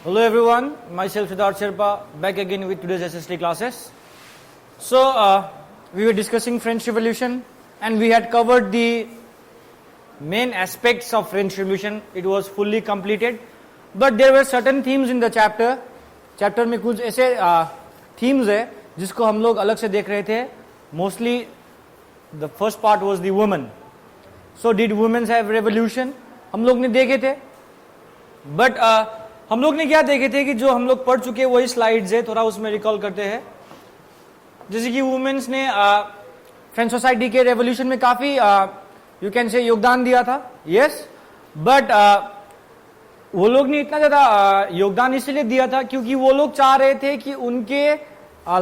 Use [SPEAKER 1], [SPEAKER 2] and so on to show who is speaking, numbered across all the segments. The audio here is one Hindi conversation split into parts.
[SPEAKER 1] Hello everyone, myself Siddharth Sherpa, back again with today's SST classes. So, we were discussing French Revolution and we had covered the main aspects of French Revolution. It was fully completed, but there were certain themes in the chapter. Chapter में कुछ ऐसे themes है जिसको हम लोग अलग से देख रहे थे. Mostly, the first part was the women. So, did women have revolution? हम लोग ने देखे थे, but हम लोग ने क्या देखे थे कि जो हम लोग पढ़ चुके वही स्लाइड्स है, थोड़ा उसमें रिकॉल करते हैं. जैसे कि वुमेन्स ने फ्रेंच सोसाइटी के रेवोल्यूशन में काफी यू कैन से योगदान दिया था. यस, बट वो लोग ने इतना ज्यादा योगदान इसलिए दिया था क्योंकि वो लोग चाह रहे थे कि उनके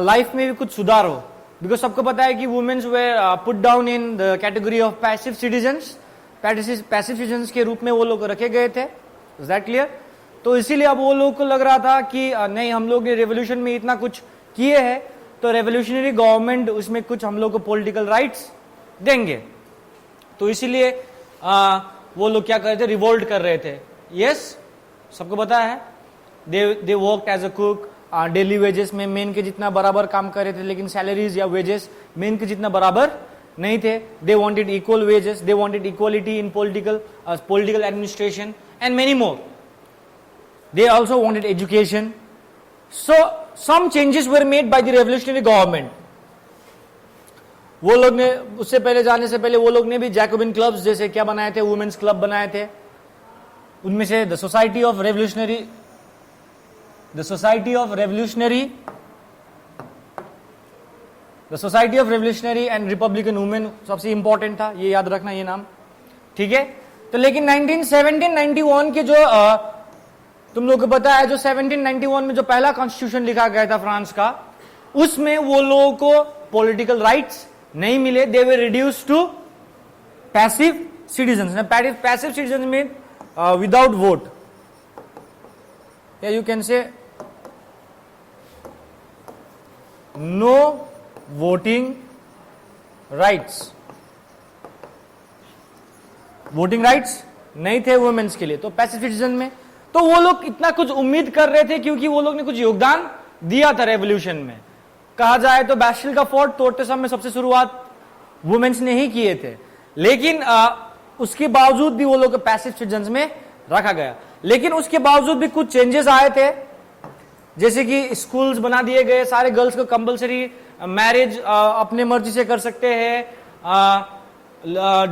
[SPEAKER 1] लाइफ में भी कुछ सुधार हो. बिकॉज सबको पता है कि women's were put down in the category of passive citizens. Passive citizens के रूप में वो लोग रखे गए थे. Is that clear? तो इसीलिए अब वो लोग को लग रहा था कि नहीं, हम लोग ने रेवोल्यूशन में इतना कुछ किए हैं तो रेवोल्यूशनरी गवर्नमेंट उसमें कुछ हम लोग को पॉलिटिकल राइट्स देंगे. तो इसीलिए वो लोग क्या कर रहे थे, रिवोल्ट कर रहे थे. यस, सबको पता है. They worked as a cook. Daily wages में मेन के जितना बराबर काम कर रहे थे, लेकिन सैलरीज या वेजेस मेन के जितना बराबर नहीं थे. They wanted equal wages, they wanted equality in political administration and many more. They also wanted education. So some changes were made by the revolutionary government. वो लोग ने उससे पहले जाने से पहले वो लोग ने भी जैकोबिन क्लब्स जैसे क्या बनाए थे, वुमेन्स क्लब बनाए थे. उनमें से the society of revolutionary and Republican women सबसे इंपॉर्टेंट था. ये याद रखना, ये नाम. ठीक है. तो लेकिन 1791 के जो तुम लोग को पता है, जो 1791 में जो पहला कॉन्स्टिट्यूशन लिखा गया था फ्रांस का, उसमें वो लोगों को पॉलिटिकल राइट्स नहीं मिले. They were reduce to passive citizens. Passive citizen में विदाउट वोट, या you can say no voting rights. Voting rights नहीं थे वुमेन्स के लिए. तो पैसिव सिटीजन में तो वो लोग इतना कुछ उम्मीद कर रहे थे क्योंकि वो लोग ने कुछ योगदान दिया था रेवोल्यूशन में. कहा जाए तो बैस्टिल का फोर्ट तोड़ते समय सबसे शुरुआत वुमेन्स ने ही किए थे. लेकिन उसके बावजूद भी वो लोग पैसिव सिटीजन्स में रखा गया. लेकिन उसके बावजूद भी कुछ चेंजेस आए थे, जैसे कि स्कूल्स बना दिए गए. सारे गर्ल्स को कंपलसरी मैरिज अपने मर्जी से कर सकते हैं.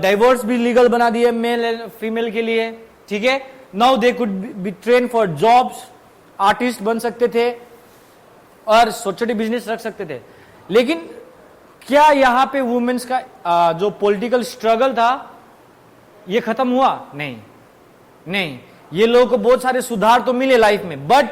[SPEAKER 1] डाइवोर्स भी लीगल बना दिए मेल एंड फीमेल के लिए. ठीक है. Now they could be train for jobs. Artist बन सकते थे और छोटे छोटे बिजनेस रख सकते थे. लेकिन क्या यहां पे वुमेन्स का जो पॉलिटिकल स्ट्रगल था ये खत्म हुआ? नहीं. ये लोगों को बहुत सारे सुधार तो मिले लाइफ में, but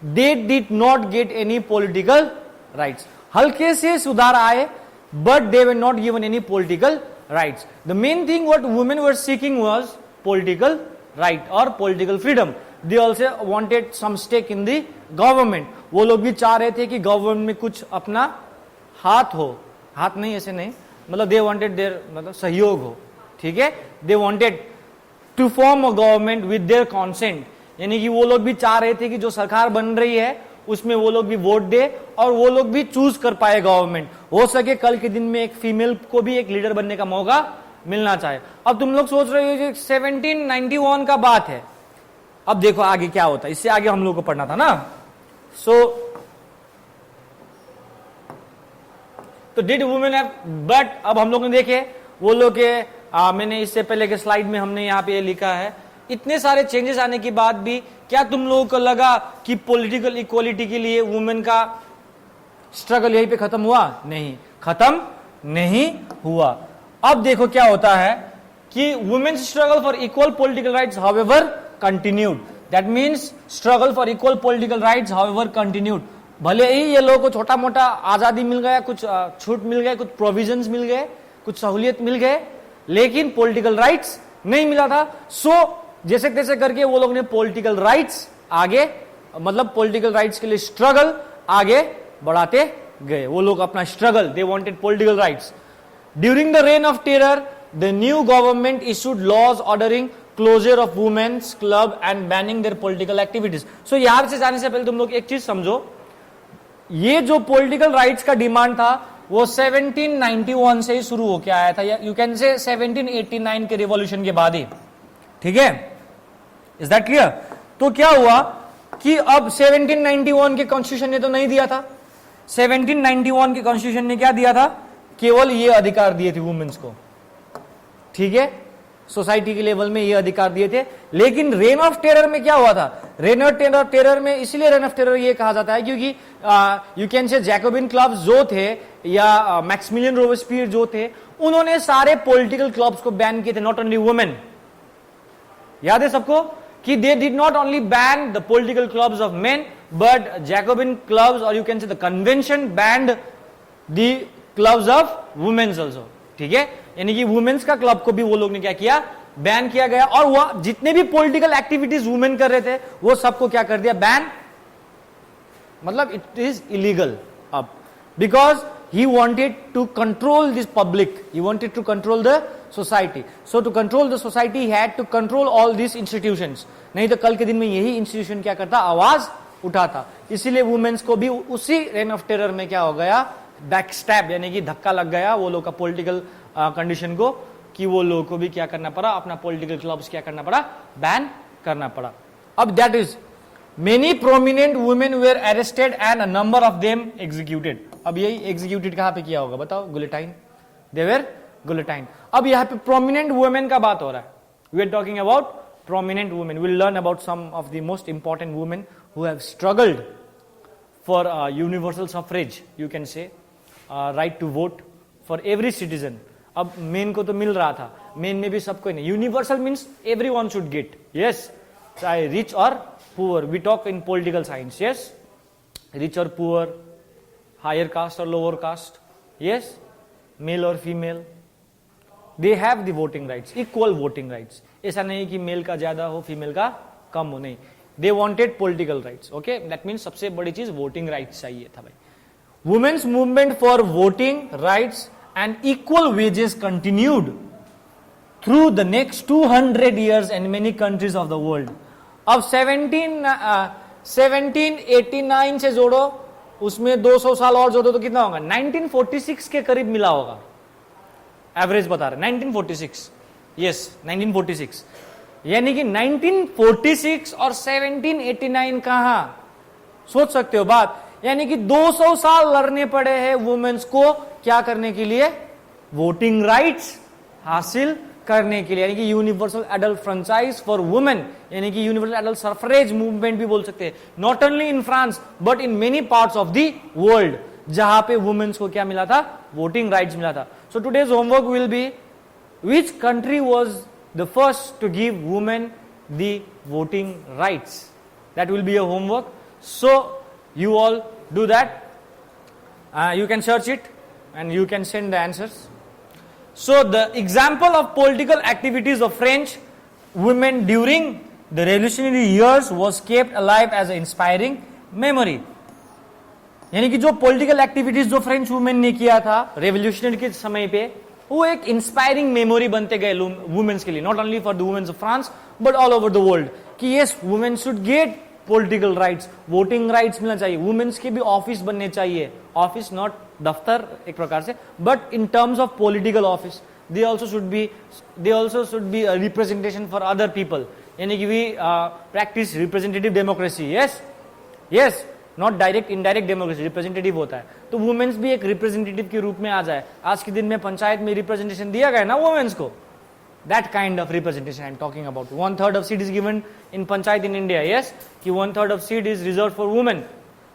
[SPEAKER 1] they did not get any political rights. हल्के से सुधार आए, but they were not given any political rights. The main thing what women were seeking was political right or political freedom. They also wanted some stake in the government. वो लोग भी चाह रहे थे कि गवर्नमेंट में कुछ अपना हाथ हो. हाथ नहीं, ऐसे नहीं, मतलब they wanted their मतलब सहयोग हो. ठीक है. They wanted to form a government with their consent. यानी कि वो लोग भी चाह रहे थे कि जो सरकार बन रही है उसमें वो लोग भी वोट दे और वो लोग भी चूज कर पाए गवर्नमेंट. हो सके कल के दिन में एक फीमेल को भी एक लीडर बनने का मौका मिलना चाहे. अब तुम लोग सोच रहे हो 1791 का बात है, अब देखो आगे क्या होता है. इससे आगे हम लोग को पढ़ना था ना. तो डिड वुमेन हैव, बट अब हम लोग ने देखे वो लोग के मैंने इससे पहले के स्लाइड में हमने यहाँ पे लिखा है, इतने सारे चेंजेस आने के बाद भी क्या तुम लोगों को लगा कि पॉलिटिकल इक्वालिटी के लिए वुमेन का स्ट्रगल यहीं पे खत्म हुआ? नहीं, खत्म नहीं हुआ. अब देखो क्या होता है कि women's struggle for equal political rights however continued. That means struggle for equal political rights however continued. भले ही ये लोगों को छोटा मोटा आजादी मिल गया, कुछ छूट मिल गए, कुछ प्रोविजंस मिल गए, कुछ सहूलियत मिल गए, लेकिन पॉलिटिकल राइट्स नहीं मिला था. सो जैसे तैसे करके वो लोग ने पॉलिटिकल राइट्स आगे, मतलब पॉलिटिकल राइट्स के लिए स्ट्रगल आगे बढ़ाते गए. वो लोग अपना struggle, they wanted political rights. During the reign of terror, the new government issued laws ordering closure of womens club and banning their political activities. So यहां से जाने से पहले तुम लोग एक चीज समझो, ये जो पॉलिटिकल राइट्स का डिमांड था वो 1791 से ही शुरू होकर आया था, या यू कैन से 1789 के रिवॉल्यूशन के बाद ही, ठीक है, इज दैट क्लियर? तो क्या हुआ कि अब 1791 के कॉन्स्टिट्यूशन ने तो नहीं दिया था, 1791 के कॉन्स्टिट्यूशन ने क्या दिया था, केवल ये अधिकार दिए थे वुमेन्स को, ठीक है, सोसाइटी के लेवल में ये अधिकार दिए थे। लेकिन रेन ऑफ टेरर में क्या हुआ था, रेन ऑफ टेरर में इसलिए रेन ऑफ टेरर ये कहा जाता है क्योंकि यू कैन से जैकोबिन क्लब्स जो थे या मैक्सिमिलियन रोबेस्पियर जो थे, उन्होंने सारे पॉलिटिकल क्लब्स को बैन किए थे, नॉट ओनली वुमेन। याद है सबको कि they did not only ban the political clubs of men but Jacobin clubs और you can say the convention banned the clubs of womens also, ठीक है, यानी कि वुमेन्स का क्लब को भी वो लोग ने क्या किया, बैन किया गया। और वह जितने भी पॉलिटिकल एक्टिविटीज वुमेन कर रहे थे वो सबको क्या कर दिया, बैन, मतलब इट इज इलीगल अब, because he wanted to control this public, he wanted to control the society, so to control the society he had to control all these institutions, नहीं तो कल के दिन में यही इंस्टीट्यूशन क्या करता, आवाज उठाता। इसीलिए वुमेन्स को भी उसी रेन ऑफ टेरर में क्या हो गया, बैक स्टैब, यानी कि धक्का लग गया वो लोग का पॉलिटिकल कंडीशन को, कि वो लोगों को भी क्या करना पड़ा, अपना पॉलिटिकल क्लब्स क्या करना पड़ा, बैन करना पड़ा। अब that is many prominent women where arrested and a number of them executed. अब यही एग्जीक्यूटेड कहां पे किया होगा बताओ, गुलेटाइन, देवर गुलेटाइन। अब यहां पे प्रोमिनेंट वुमेन का बात हो रहा है, we are talking about prominent women, will learn about some of the most important women who have struggled for universal suffrage, you can say right to vote for every citizen. अब मेन को तो मिल रहा था, मेन में भी सबको नहीं, universal means everyone should get, yes, चाहे रिच और poor, we talk in political science, yes, rich और पुअर, हायर कास्ट और लोअर कास्ट, यस, मेल और female, they have the voting rights, equal voting rights. ऐसा नहीं कि मेल का ज्यादा हो फीमेल का कम हो, नहीं, they wanted political rights, okay, that means सबसे बड़ी चीज वोटिंग राइट्स चाहिए था भाई। Women's movement for voting rights and equal wages continued through the next 200 years in many countries of the world। अब 1789 से जोड़ो, उसमें 200 साल और जोड़ो तो कितना होगा, 1946 के करीब मिला होगा, एवरेज बता रहे 1946, यस 1946, यानी कि 1946 और 1789 कहां, सोच सकते हो बात, यानी कि 200 साल लड़ने पड़े हैं वुमेन्स को क्या करने के लिए, वोटिंग राइट्स हासिल करने के लिए, यानी कि universal adult franchise for women, यानी कि यूनिवर्सल एडल्ट सफरेज मूवमेंट भी बोल सकते हैं, not only in France but in many parts of the world, जहां पे वुमेन्स को क्या मिला था, वोटिंग राइट्स मिला था। So today's homework will be which country was the first to give women the voting rights, that will be a homework, so you all do that, you can search it and you can send the answers. So the example of political activities of French women during the revolutionary years was kept alive as an inspiring memory। यानी कि जो पॉलिटिकल एक्टिविटीज जो फ्रेंच वुमेन ने किया था रेवोल्यूशनरी के समय पे, वो एक इंस्पायरिंग मेमोरी बनते गए वुमेन्स के लिए, not only for the womens of France but all over the world, कि yes women should get political rights, voting rights मिलना चाहिए, वुमेन्स के भी ऑफिस बनने चाहिए, ऑफिस नॉट दफ्तर एक प्रकार से, but in terms of political office they also should be representation for other people, यानी कि we practice representative democracy, yes yes, not direct indirect democracy, representative होता है, तो वुमेन्स भी एक रिप्रेजेंटेटिव के रूप में आ जाए। आज के दिन में पंचायत में रिप्रेजेंटेशन दिया गया ना वुमेन्स को, that kind of representation I am talking about। 1/3 of seat is given in panchayat in India, yes, कि 1/3 of seat is reserved for women।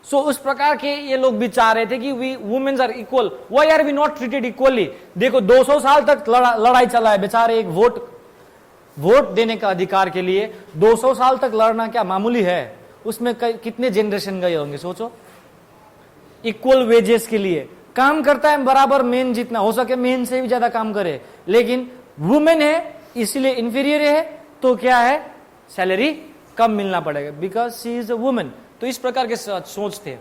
[SPEAKER 1] So उस प्रकार के ये लोग भी चाह रहे थे कि we women are equal, why are we not treated equally। देखो 200 साल तक लड़ाई चला है बेचारे, एक वोट देने का अधिकार के लिए 200 साल तक लड़ना क्या मामूली है, उसमें कितने जनरेशन गए होंगे सोचो। इक्वल वेजेस के लिए काम करता है बराबर, मेन जितना हो सके मेन से भी ज्यादा काम करे, लेकिन वुमेन है इसलिए इंफीरियर है, तो क्या है, सैलरी कम मिलना पड़ेगा because she is a women. तो इस प्रकार के सोच थे।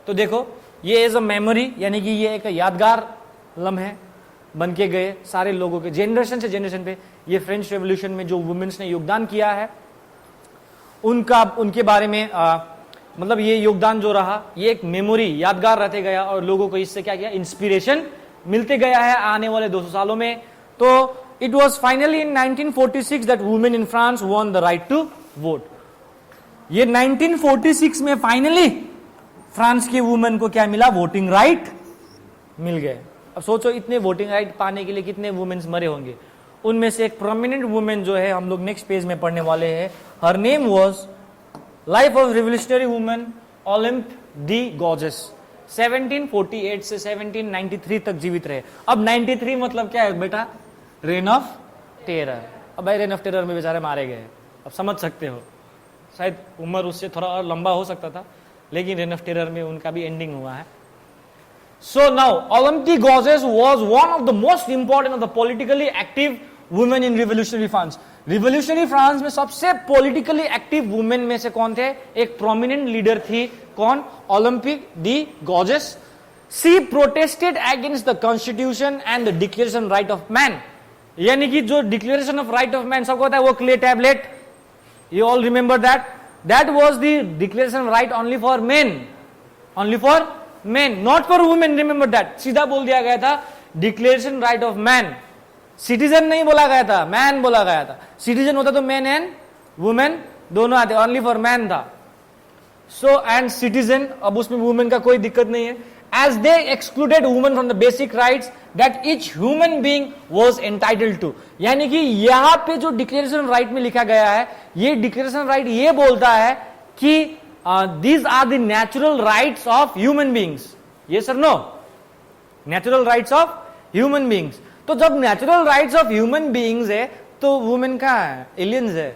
[SPEAKER 1] तो देखो ये एज अ मेमोरी, यानी कि ये एक यादगार लम्हे, बन के गए सारे लोगों के, जनरेशन से जनरेशन पे ये फ्रेंच रेवोल्यूशन में जो वुमेन्स ने योगदान किया है उनके बारे में मतलब ये योगदान जो रहा ये एक मेमोरी यादगार रहते गया और लोगों को इससे क्या किया, इंस्पिरेशन मिलते गया है आने वाले 200 सालों में। तो it was finally in 1946 that women in France won the right to vote. ये 1946 में फाइनली फ्रांस के वुमेन को क्या मिला, वोटिंग राइट मिल गए। अब सोचो इतने वोटिंग राइट पाने के लिए कितने वुमेन्स मरे होंगे। उनमें से एक प्रोमिनेंट वुमेन जो है हम लोग नेक्स्ट पेज में पढ़ने वाले हैं, her name was life of revolutionary women Olymp D gorges. 1748 से 1793 तक जीवित रहे। अब 93 मतलब क्या है बेटा, रेन ऑफ टेरर। अब भाई रेन ऑफ टेरर में बेचारे मारे गए, अब समझ सकते हो, शायद उम्र उससे थोड़ा और लंबा हो सकता था, लेकिन रेन ऑफ टेरर में उनका भी एंडिंग हुआ है। So now, Olympe de Gouges was one of the most important of the politically active women in revolutionary France. Revolutionary France में सबसे politically active women में से कौन थे, एक prominent leader थी, कौन, Olympe de Gouges. She protested against the constitution and the declaration right of man. यानी कि जो declaration of right of man सबको होता है वो clay tablet, you all remember that? That was the declaration of right only for men, only for men, not for women, remember that. सीधा बोल दिया गया था declaration right of man, citizen नहीं बोला गया था, मैन बोला गया था। सिटीजन होता तो मैन एंड वुमेन दोनों आते, ओनली फॉर मैन था। सो एंड सिटीजन, अब उसमें वुमेन का कोई दिक्कत नहीं है। As they excluded women from the basic rights that each human being was entitled to. यानी कि यहां पे जो डिक्लेरेशन राइट में लिखा गया है, ये डिक्लेरेशन राइट ये बोलता है कि these are the natural rights of human beings. Yes or no? Natural rights of human beings. तो जब natural rights of human beings है तो women कहाँ है, aliens है।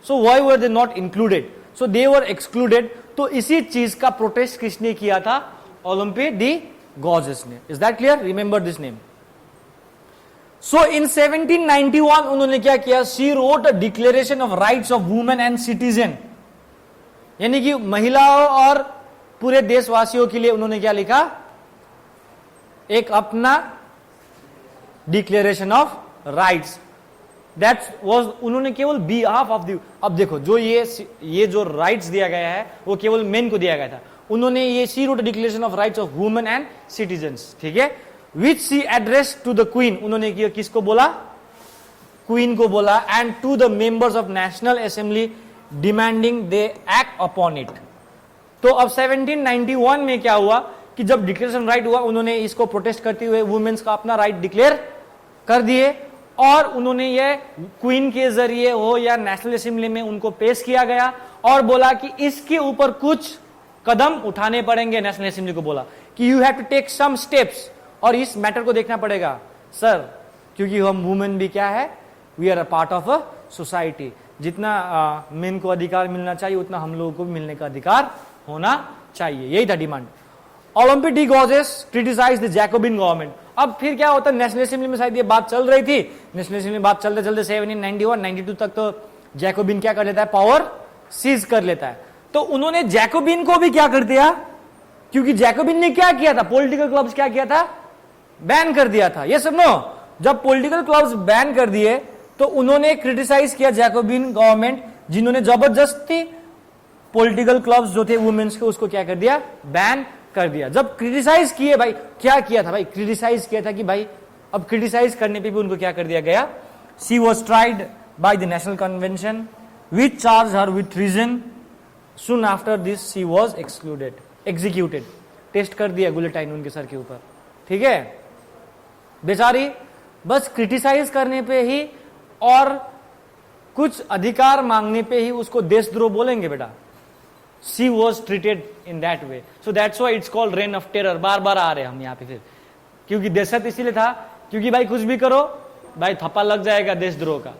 [SPEAKER 1] So why were they not included? So they were excluded. तो इसी चीज का प्रोटेस्ट किसने किया था, ओलंपे डी गॉर्जेस ने। Is that clear? Remember this name. So in 1791 उन्होंने क्या किया, she wrote a declaration of rights of women and citizen। यानी कि महिलाओं और पूरे देशवासियों के लिए उन्होंने क्या लिखा, एक अपना declaration of rights. That was, उन्होंने केवल बिहाफ ऑफ द, अब देखो जो ये जो राइट्स दिया गया है वो केवल मेन को दिया गया था। उन्होंने ये she wrote declaration of rights of women and citizens, ठीक है, which she address to the queen. उन्होंने किसको बोला, क्वीन को बोला, and to the members of national assembly demanding they act upon it. तो अब 1791 में क्या हुआ कि जब डिक्लेरेशन राइट हुआ, उन्होंने इसको प्रोटेस्ट करते हुए वुमेन्स का अपना राइट डिक्लेयर कर दिए और उन्होंने ये क्वीन के जरिए हो या नेशनल असेंबली में उनको पेश किया गया और बोला कि इसके ऊपर कुछ कदम उठाने पड़ेंगे। नेशनल असेंबली को बोला कि you have to take some steps, और इस मैटर को देखना पड़ेगा सर, क्योंकि हम वुमेन भी क्या है, we are a part of a society. जितना मेन को अधिकार मिलना चाहिए उतना हम लोगों को भी मिलने का अधिकार होना चाहिए, यही था demand. Olympe de Gouges criticised the Jacobin government. अब फिर क्या होता है, नेशनल असेंबली में शायद ये बात चल रही थी, नेशनल असेंबली में बात चलते चलते 1791-92 तक तो जैकोबिन क्या कर लेता है, पावर सीज कर लेता है। तो उन्होंने जैकोबिन को भी क्या कर दिया, क्योंकि जैकोबिन ने क्या किया था, पॉलिटिकल क्लब्स क्या किया था, बैन कर दिया था। ये सब नो, जब पॉलिटिकल क्लब्स बैन कर दिए तो उन्होंने क्रिटिसाइज किया जैकोबिन गवर्नमेंट, जिन्होंने जबरदस्ती पॉलिटिकल क्लब्स जो थे वुमेन्स के उसको क्या कर दिया, बैन कर दिया। जब क्रिटिसाइज किए भाई, क्या किया था भाई, क्रिटिसाइज किया था कि भाई अब क्रिटिसाइज करने पे भी उनको क्या कर दिया गया, she was tried by the national convention which charge her with treason. Soon after this she was excluded, executed, test कर दिया गुलेटाइन उनके सर के ऊपर, ठीक है। बेचारी बस क्रिटिसाइज करने पे ही और कुछ अधिकार मांगने पे ही उसको देशद्रोह बोलेंगे बेटा। She was treated in that way, so that's why it's called reign of terror. बार बार आ रहे हम यहाँ पे फिर, क्योंकि दहशत इसीलिए था क्योंकि भाई कुछ भी करो भाई थप्पा लग जाएगा देशद्रोह का,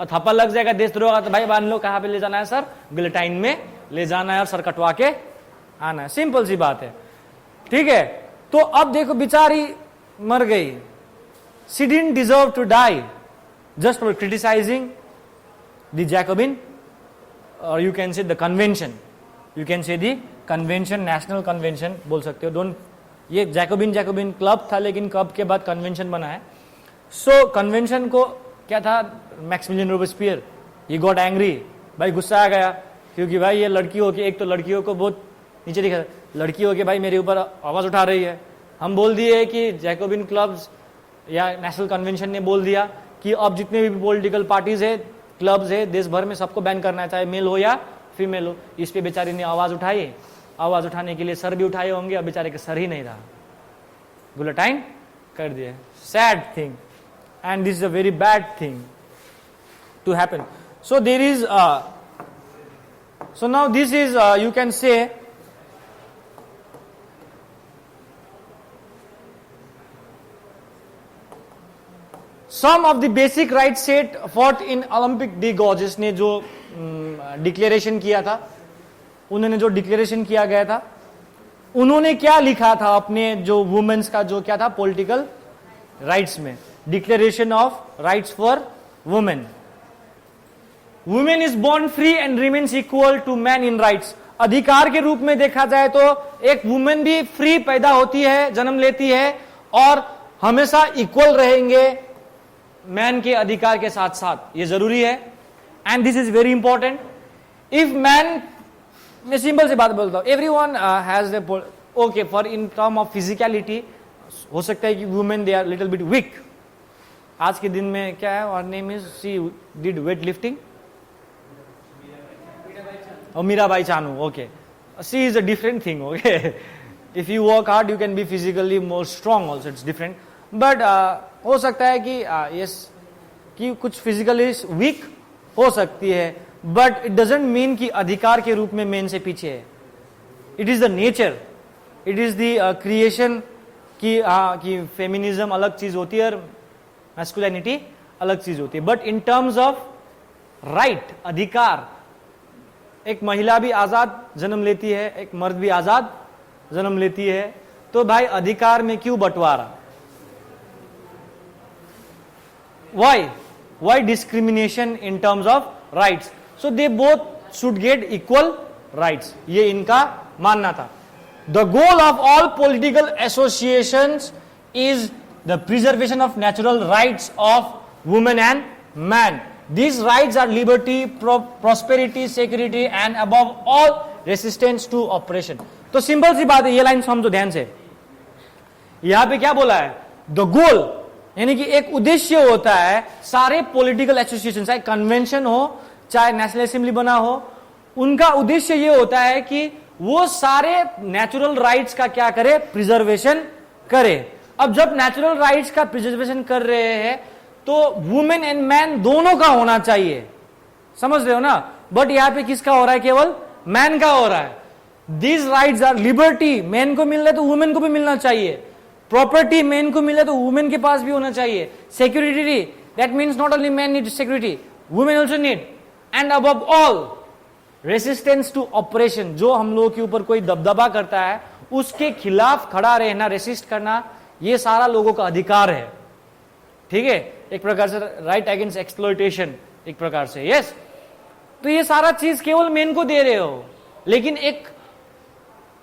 [SPEAKER 1] और थप्पा लग जाएगा देशद्रोह का तो भाई मान लो कहाँ पे ले जाना है सर, गिलेटाइन में ले जाना है और सर कटवा के आना है, सिंपल सी बात है, ठीक है। तो अब देखो बेचारी मर गई, she didn't deserve to die just for criticizing the Jacobin, or you can say the convention, you can say the convention, national convention बोल सकते हो, don't ये जैकोबिन क्लब था, लेकिन क्लब के बाद कन्वेंशन बना है. सो कन्वेंशन को क्या था, Maximilien Robespierre he got angry, भाई गुस्सा आ गया, क्योंकि भाई ये लड़की हो के, एक तो लड़कियों को बहुत नीचे दिखा, लड़की हो के भाई मेरे ऊपर आवाज उठा रही है. हम बोल दिए कि जैकोबिन क्लब्स या नेशनल कन्वेंशन ने बोल दिया कि अब जितने भी पॉलिटिकल पार्टीज है, क्लब्स है देश भर में, सबको बैन करना है, चाहे मेल हो या फीमेल हो. इस पे बेचारी ने आवाज उठाई. आवाज उठाने के लिए सर भी उठाए होंगे, अब बेचारे के सर ही नहीं रहा, गुलेटाइन कर दिया. Sad thing, and this is a very bad thing to happen. So there is so now this is you can say some of the basic rights set forth in Olympic de Gaulle ने जो डिक्लेरेशन किया था, उन्होंने जो डिक्लेरेशन किया गया था, उन्होंने क्या लिखा था अपने जो वुमेन्स का जो क्या था पॉलिटिकल राइट्स में, declaration of rights for women. Women is born free and remains equal to man in rights. अधिकार के रूप में देखा जाए तो एक वुमेन भी फ्री पैदा होती है, जन्म लेती है, और हमेशा इक्वल रहेंगे मैन के अधिकार के साथ साथ. ये जरूरी है, and this is very important. If man, मैं सिंपल से बात बोलता हूं, everyone has the okay for in term of physicality, हो सकता है कि women they are little bit weak. आज के दिन में क्या है, और name is she did weight lifting, और Mirabai Chanu. Okay, she is a different thing. Okay, if you work hard you can be physically more strong also, it's different. But हो सकता है कि यस कि कुछ फिजिकली वीक हो सकती है, बट इट डजंट मीन कि अधिकार के रूप में मेन से पीछे है. It is the nature, it is the creation कि फेमिनिज्म अलग चीज होती है और मैस्कुलिनिटी अलग चीज होती है. But in terms of right, अधिकार, एक महिला भी आजाद जन्म लेती है, एक मर्द भी आजाद जन्म लेती है, तो भाई अधिकार में क्यों बंटवारा? why discrimination in terms of rights? So they both should get equal rights. ये इनका मानना था. The goal of all political associations is the preservation of natural rights of women and man. These rights are liberty, prosperity, security and above all resistance to oppression. तो सिंपल सी बात है, ये लाइन समझो ध्यान से. यहां पे क्या बोला है? द गोल, यानी कि एक उद्देश्य होता है सारे पॉलिटिकल एसोसिएशन, चाहे कन्वेंशन हो चाहे नेशनल असेंबली बना हो, उनका उद्देश्य ये होता है कि वो सारे नेचुरल राइट्स का क्या करे, प्रिजर्वेशन करे. अब जब नेचुरल राइट्स का प्रिजर्वेशन कर रहे हैं तो वुमेन एंड मैन दोनों का होना चाहिए, समझ रहे हो ना. बट यहां पे किसका हो रहा है? केवल मैन का हो रहा है. These rights are liberty, man को मिल रहा है तो वुमेन को भी मिलना चाहिए. प्रॉपर्टी मैन को मिले तो वुमेन के पास भी होना चाहिए. Security, that means not only man need security, women also need. And above all resistance to oppression, जो हम लोगों के ऊपर कोई दबदबा करता है उसके खिलाफ खड़ा रहना, रेसिस्ट करना, ये सारा लोगों का अधिकार है. ठीक है, एक प्रकार से राइट अगेंस्ट एक्सप्लॉयटेशन, एक प्रकार से. यस, तो ये सारा चीज केवल मेन को दे रहे हो, लेकिन एक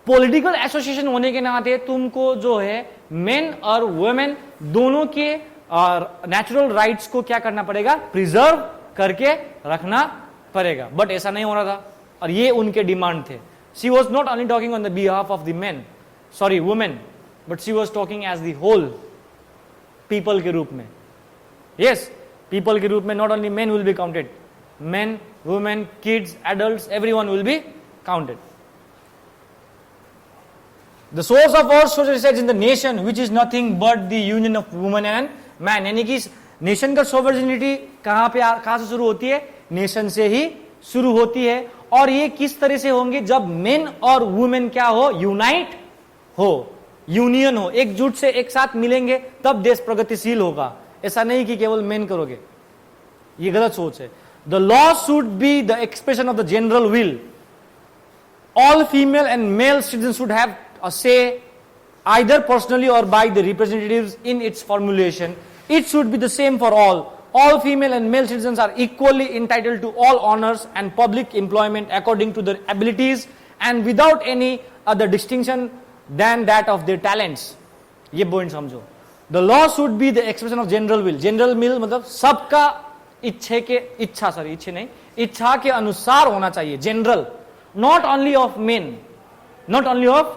[SPEAKER 1] पॉलिटिकल एसोसिएशन होने के नाते तुमको जो है मेन और वुमेन दोनों के नेचुरल राइट्स को क्या करना पड़ेगा, प्रिजर्व करके रखना पड़ेगा. बट ऐसा नहीं हो रहा था, और ये उनके डिमांड थे. She was not only talking on the behalf of the men, sorry women, but she was talking as the whole people के रूप में. यस, पीपल के रूप में not only men will be counted, men, women, kids, adults, everyone will be counted. The source of our social resides in the nation, which is nothing but the union of women and man. यानी कि नेशन का सोवर्जिनिटी कहां से शुरू होती है? नेशन से ही शुरू होती है. और ये किस तरह से होंगे? जब मेन और वुमेन क्या हो, यूनाइट हो, यूनियन हो, एकजुट से एक साथ मिलेंगे, तब देश प्रगतिशील होगा. ऐसा नहीं कि केवल मेन करोगे, ये गलत सोच है. The law should be the expression of the general will. All female and male citizen should have a say either personally or by the representatives in its formulation. It should be the same for all. All female and male citizens are equally entitled to all honors and public employment according to their abilities and without any other distinction than that of their talents. ये पॉइंट समझो. The law should be the expression of general will. General will मतलब सबका इच्छा के अनुसार होना चाहिए. General, not only of men, not only of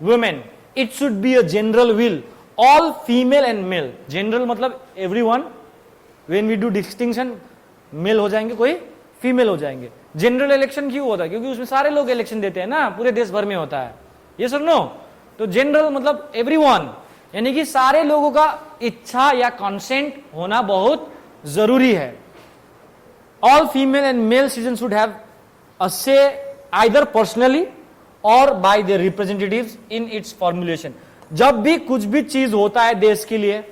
[SPEAKER 1] women. It should be a general will. All female and male. General मतलब everyone. When we do distinction, male हो जाएंगे, कोई फीमेल हो जाएंगे. जनरल इलेक्शन क्यों होता है? क्योंकि उसमें सारे लोग इलेक्शन देते हैं ना, पूरे देश भर में होता है. ये सर नो. तो जनरल मतलब एवरीवन, यानी कि सारे लोगों का इच्छा या कंसेंट होना बहुत जरूरी है. All female and male citizen should have a say either personally or by the representatives in its formulation. जब भी कुछ भी चीज होता है देश के लिए,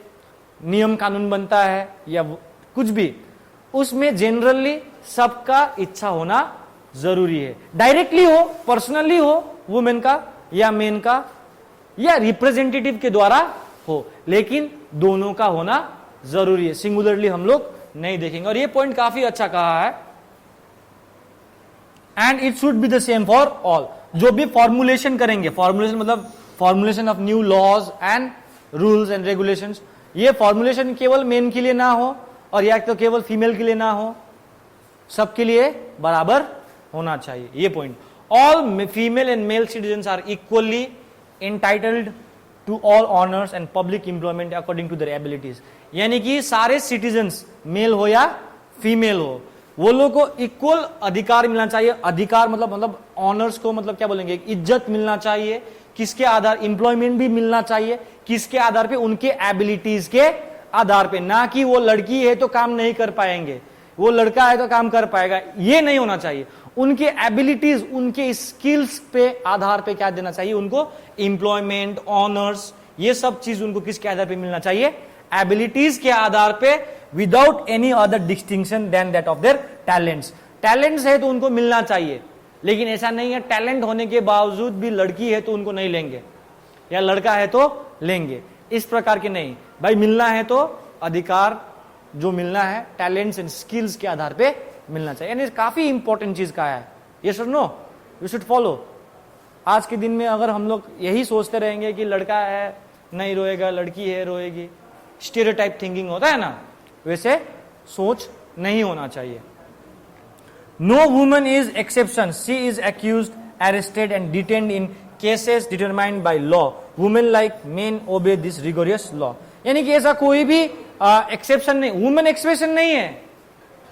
[SPEAKER 1] नियम कानून बनता है या कुछ भी, उसमें जनरली सबका इच्छा होना जरूरी है. डायरेक्टली हो, पर्सनली हो, वुमेन का या मेन का, या रिप्रेजेंटेटिव के द्वारा हो, लेकिन दोनों का होना जरूरी है. सिंगुलरली हम लोग नहीं देखेंगे. और ये पॉइंट काफी अच्छा कहा है. And it should be the same for all. जो भी फॉर्मुलेशन करेंगे, फॉर्मुलेशन मतलब formulation of new laws and rules and regulations, ये फॉर्मुलेशन केवल मेन के लिए ना हो और या तो केवल फीमेल के लिए ना हो, सबके लिए बराबर होना चाहिए. ये point. All female and male citizens are equally entitled to all honours and public employment according to their abilities. यानी कि सारे सिटीजन्स, मेल हो या फीमेल हो, वो लोग को इक्वल अधिकार मिलना चाहिए. अधिकार मतलब ऑनर्स को मतलब क्या बोलेंगे, इज्जत मिलना चाहिए. किसके आधार? एम्प्लॉयमेंट भी मिलना चाहिए. किसके आधार पे? उनके एबिलिटीज के आधार पे. ना कि वो लड़की है तो काम नहीं कर पाएंगे, वो लड़का है तो काम कर पाएगा. ये नहीं होना चाहिए. उनके एबिलिटीज, उनके स्किल्स पे आधार पे क्या देना चाहिए उनको? एम्प्लॉयमेंट, ऑनर्स, ये सब चीज उनको किसके आधार पे मिलना चाहिए? एबिलिटीज के आधार पे, without any other distinction than that of their talents. Talents है तो उनको मिलना चाहिए, लेकिन ऐसा नहीं है टैलेंट होने के बावजूद भी लड़की है तो उनको नहीं लेंगे, या लड़का है तो लेंगे. इस प्रकार के नहीं भाई. मिलना है तो अधिकार जो मिलना है टैलेंट्स एंड स्किल्स के आधार पे मिलना चाहिए. यानी काफी इंपॉर्टेंट चीज का है ये. Sir no, you should follow. आज के दिन में अगर हम लोग यही सोचते रहेंगे कि लड़का है नहीं रोएगा, लड़की है रोएगी, स्टीरियोटाइप थिंकिंग होता है ना, वैसे सोच नहीं होना चाहिए. No woman is exception. She is accused, arrested and detained in cases determined by law. Women like men obey this rigorous law. यानी कि ऐसा कोई भी एक्सेप्शन नहीं, वुमेन एक्सेप्शन नहीं है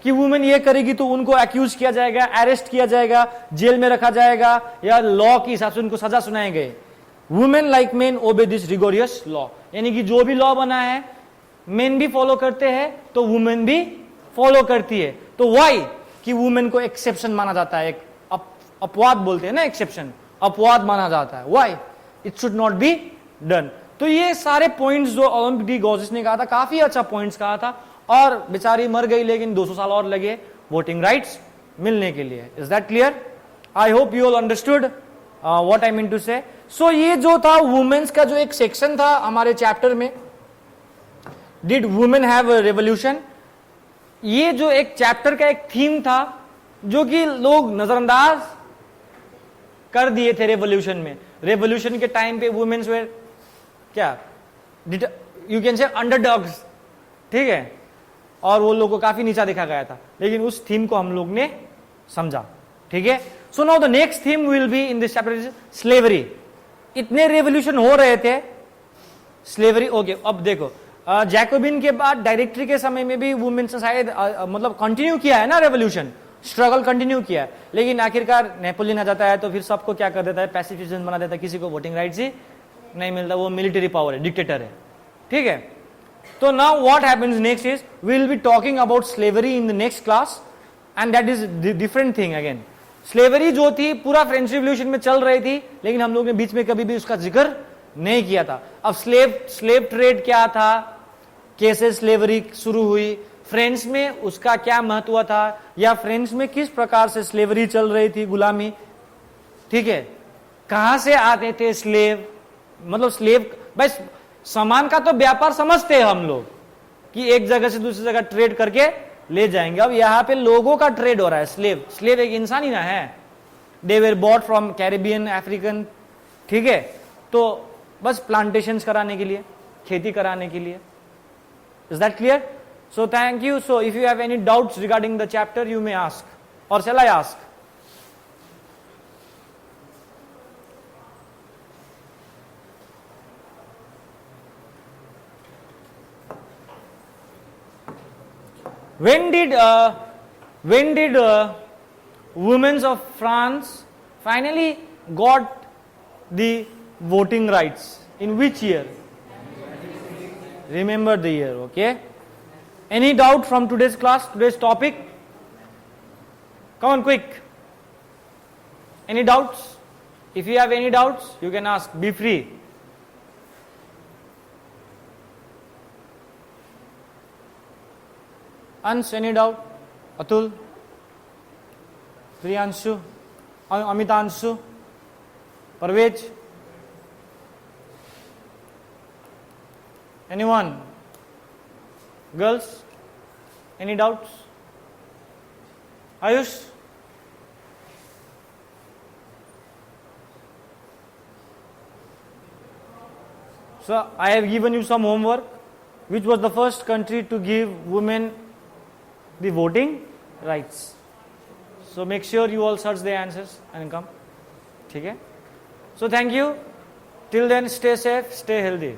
[SPEAKER 1] कि वुमेन ये करेगी तो उनको एक्यूज किया जाएगा, अरेस्ट किया जाएगा, जेल में रखा जाएगा, या लॉ के हिसाब से उनको सजा सुनाए गए. Women like men obey this rigorous law. यानी कि जो भी लॉ बना है मेन भी फॉलो करते हैं तो वुमेन भी फॉलो करती है. तो वाई कि वुमेन को एक्सेप्शन माना जाता है, एक अपवाद बोलते हैं ना, एक्सेप्शन, अपवाद माना जाता है. Why it should not be done. तो ये सारे पॉइंट्स जो ओलंपिक डी गॉर्जिस ने कहा था, काफी अच्छा पॉइंट्स कहा था. और बेचारी मर गई, लेकिन 200 साल और लगे वोटिंग राइट्स मिलने के लिए. Is that clear? I hope you all understood what I mean to say. So ये जो था वुमेन्स का जो एक सेक्शन था हमारे चैप्टर में, did women have a revolution, ये जो एक चैप्टर का एक थीम था जो कि लोग नजरअंदाज कर दिए थे रेवोल्यूशन में. रेवोल्यूशन के टाइम पे वुमेन्स वेर क्या, यू कैन से अंडरडॉग्स, ठीक है, और वो लोगों को काफी नीचा देखा गया था, लेकिन उस थीम को हम लोग ने समझा. ठीक है. So now the next theme will be in this chapter is slavery. इतने रेवोल्यूशन हो रहे थे, स्लेवरी ओके. अब देखो जैकोबिन के बाद डायरेक्टरी के समय में भी वुमेन्स ने शायद मतलब कंटिन्यू किया है ना रेवोल्यूशन, स्ट्रगल कंटिन्यू किया है, लेकिन आखिरकार नेपोलियन आ जाता है तो फिर सबको क्या कर देता है, पैसिफिस्टन बना देता है, किसी को वोटिंग राइट्स ही नहीं मिलता, वो मिलिट्री पावर है, डिक्टेटर है. ठीक है. तो now what happens next is we will be talking about slavery in the next class, and that is different thing again. Slavery जो थी पूरा फ्रेंच रिवॉल्यूशन में चल रही थी, लेकिन हम लोग ने बीच में कभी भी उसका जिक्र नहीं किया था. अब स्लेव ट्रेड क्या था, कैसे स्लेवरी शुरू हुई, फ्रांस में उसका क्या महत्व था, या फ्रांस में किस प्रकार से स्लेवरी चल रही थी, गुलामी. ठीक है. कहां से आते थे स्लेव, मतलब स्लेव भाई सामान का तो व्यापार समझते हैं हम लोग कि एक जगह से दूसरी जगह ट्रेड करके ले जाएंगे. अब यहां पे लोगों का ट्रेड हो रहा है. स्लेव एक इंसान ही ना है. दे वर बॉट फ्रॉम कैरिबियन, अफ्रीकन. ठीक है. तो बस प्लांटेशंस कराने के लिए, खेती कराने के लिए. Is that clear? So thank you. So if you have any doubts regarding the chapter you may ask, और shall I ask? When did women of France finally got the voting rights? In which year? Remember the year, okay? Any doubt from today's class, today's topic? Come on, quick. Any doubts? If you have any doubts, you can ask. Be free. Ans, any doubt? Atul? Priyanshu? Amitanshu? Parvez? Anyone? Girls? Any doubts? Ayush? So I have given you some homework. Which was the first country to give women the voting rights? So make sure you all search the answers and come. Okay? So thank you. Till then, stay safe, stay healthy.